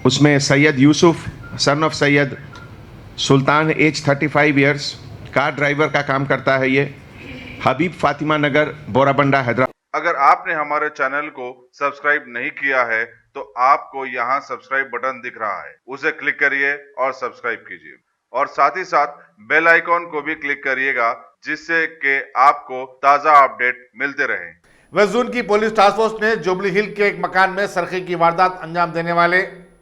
उसमें Syed Yusuf son of Syed Sultan age 35 years car driver का काम करता है। ये हबीब फातिमा नगर बोराबंडा हैदराबाद। अगर आपने हमारे चैनल को सब्सक्राइब नहीं किया है तो आपको यहाँ सब्सक्राइब बटन दिख रहा है, उसे क्लिक करिए और सब्सक्राइब कीजिए और साथ ही साथ बेल आइकॉन को भी क्लिक करिएगा जिससे कि आपको ताज़ा अपडेट मिलते रहें। वेस्ट जोन की पुलिस टास्क फोर्स ने जुबली हिल के एक मकान में सरखे की वारदात अंजाम देने वाले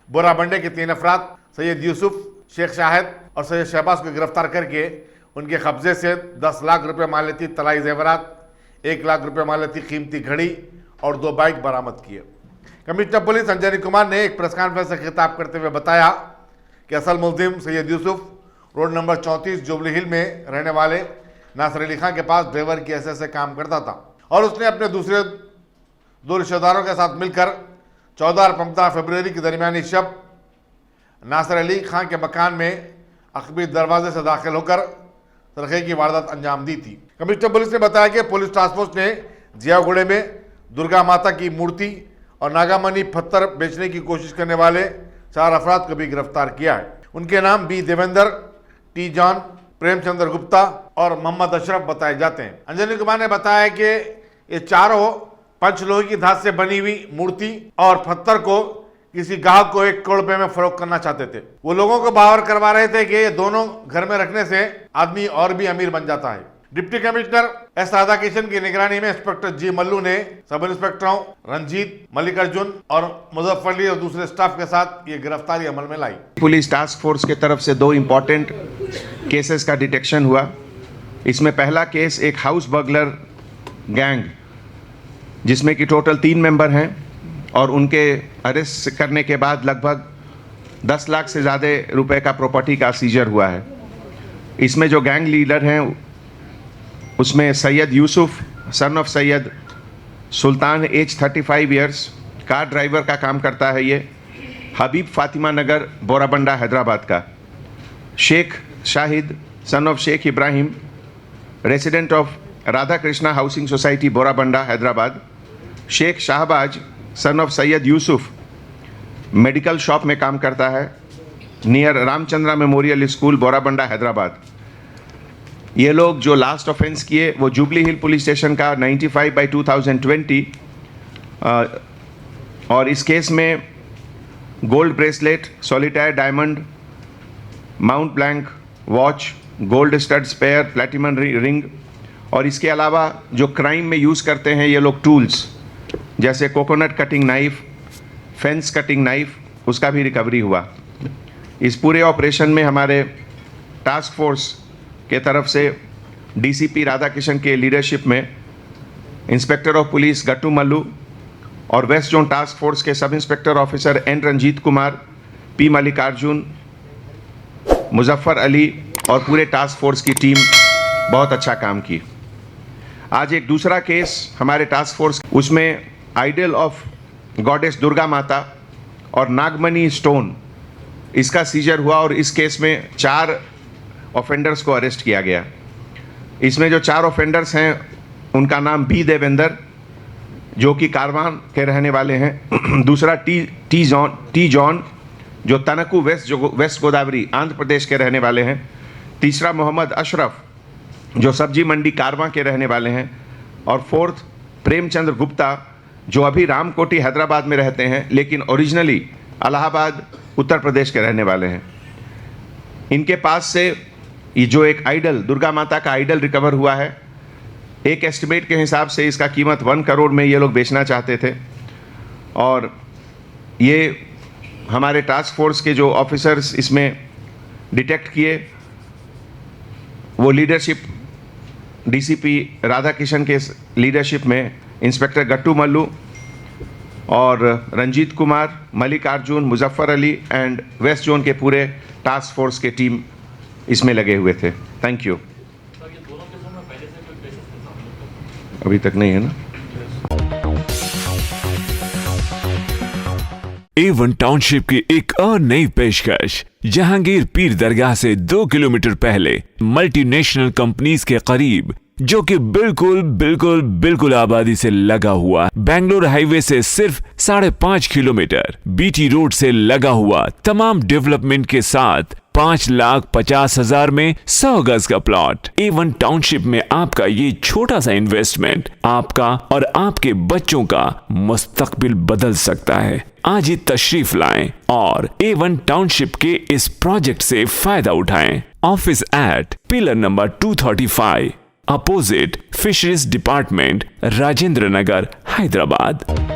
बोराबंडे के 3 अफराद सैयद यूसुफ, शेख शाहिद और सैयद शहबाज को गिरफ्तार करके उनके कब्जे से 10 लाख रुपए मालियती तलाई जेवरात, 1 लाख रुपए मालियती कीमती घड़ी और 2 बाइक बरामद किए। कमिश्नर पुलिस अंजनी कुमार ने एक प्रेस कॉन्फ्रेंस से खिताब करते हुए बताया कि असल मुलजिम सैयद यूसुफ रोड नंबर 34 जुबली हिल में रहने वाले नासिर अली खान के पास ड्राइवर की हैसियत से काम करता था और उसने अपने दूसरे 2 रिश्तेदारों के साथ मिलकर 14 और 15 फरवरी की दरमियानी शब नासिर अली खान के मकान में अकबी दरवाजे से दाखिल होकर सरखे की वारदात अंजाम दी थी। कमिश्नर पुलिस ने बताया कि पुलिस टास्क फोर्स ने जियागुड़े में दुर्गा माता की मूर्ति और नागामणि पत्थर बेचने की कोशिश करने वाले 4 अफराद को भी गिरफ्तार किया है। उनके नाम B Devendra, T John, Premchandra Gupta और मोहम्मद अशरफ बताए जाते हैं। अंजनी कुमार ने बताया कि ये चारों पंचलोहे की धात से बनी हुई मूर्ति और पत्थर को किसी गाहक को 1 करोड़ रुपए में फरोख्त करना चाहते थे। वो लोगों को बावर करवा रहे थे कि ये दोनों घर में रखने से आदमी और भी अमीर बन जाता है। डिप्टी कमिश्नर एस राधाकिशन की निगरानी में इंस्पेक्टर जी मल्लू ने सब इंस्पेक्टरों रंजीत, मल्लिकार्जुन और मुजफ्फर अली और दूसरे स्टाफ के साथ ये गिरफ्तारी अमल में लाई। पुलिस टास्क फोर्स के तरफ से 2 इम्पॉर्टेंट केसेस का डिटेक्शन हुआ। इसमें पहला केस एक हाउस बर्गलर गैंग जिसमें कि टोटल 3 मेंबर हैं और उनके अरेस्ट करने के बाद लगभग 10 लाख से ज़्यादा रुपए का प्रॉपर्टी का सीजर हुआ है। इसमें जो गैंग लीडर हैं उसमें Syed Yusuf son of Syed Sultan age 35 years car driver का काम करता है। ये हबीब फातिमा नगर बोराबंडा हैदराबाद का। Sheikh Shahid son of Sheikh Ibrahim resident of Radha Krishna housing society Borabanda Hyderabad. Sheikh Shahbaz son of Syed Yusuf medical shop में काम करता है near Ramachandra memorial school Borabanda Hyderabad. ये लोग जो लास्ट ऑफेंस किए वो जुबली हिल पुलिस स्टेशन का 95/2020 और इस केस में gold bracelet, solitaire diamond, Mont Blanc watch, gold stud spare, platinum ring और इसके अलावा जो क्राइम में यूज़ करते हैं ये लोग टूल्स जैसे coconut cutting knife, fence cutting knife, उसका भी रिकवरी हुआ। इस पूरे ऑपरेशन में हमारे टास्क फोर्स के तरफ से डीसीपी राधाकिशन के लीडरशिप में inspector of police Gattu Mallu और वेस्ट जोन टास्क फोर्स के sub inspector officer N Ranjit Kumar, P Mallikarjun, Muzaffar Ali और पूरे टास्क फोर्स की टीम बहुत अच्छा काम की। आज एक दूसरा केस हमारे टास्क फोर्स, उसमें आइडल ऑफ गॉडेस दुर्गा माता और नागमणि स्टोन इसका सीजर हुआ और इस केस में 4 ऑफेंडर्स को अरेस्ट किया गया। इसमें जो 4 ऑफेंडर्स हैं उनका नाम बी देवेंद्र जो कि कारवान के रहने वाले हैं, दूसरा टी जॉन जो तनकू वेस्ट गोदावरी आंध्र प्रदेश के रहने वाले हैं, तीसरा मोहम्मद अशरफ जो सब्जी मंडी कारवां के रहने वाले हैं और 4th प्रेमचंद्र गुप्ता जो अभी रामकोटी हैदराबाद में रहते हैं लेकिन ओरिजिनली इलाहाबाद उत्तर प्रदेश के रहने वाले हैं। इनके पास से ये जो एक आइडल दुर्गा माता का आइडल रिकवर हुआ है, एक एस्टिमेट के हिसाब से इसका कीमत 1 करोड़ में ये लोग बेचना चाहते थे और ये हमारे टास्क फोर्स के जो ऑफिसर्स इसमें डिटेक्ट किए वो लीडरशिप डीसीपी राधाकिशन के लीडरशिप में इंस्पेक्टर गट्टू मल्लू और Ranjit Kumar, Mallikarjun, Muzaffar Ali and west zone के पूरे टास्क फोर्स के टीम इसमें लगे हुए थे। Thank you. अभी तक नहीं है ना। A1 टाउनशिप की एक और नई पेशकश जहांगीर पीर दरगाह से 2 किलोमीटर पहले मल्टीनेशनल कंपनीज के करीब जो कि बिल्कुल बिल्कुल बिल्कुल आबादी से लगा हुआ, बेंगलोर हाईवे से सिर्फ 5.5 किलोमीटर, बीटी रोड से लगा हुआ, तमाम डेवलपमेंट के साथ 5,50,000 में 100 गज का प्लॉट। A1 टाउनशिप में आपका ये छोटा सा इन्वेस्टमेंट आपका और आपके बच्चों का मुस्तकबिल बदल सकता है। आज ही तशरीफ लाएं और A1 टाउनशिप के इस प्रोजेक्ट से फायदा उठाएं। Office at pillar number 235 opposite fisheries department, Rajendra Nagar, Hyderabad.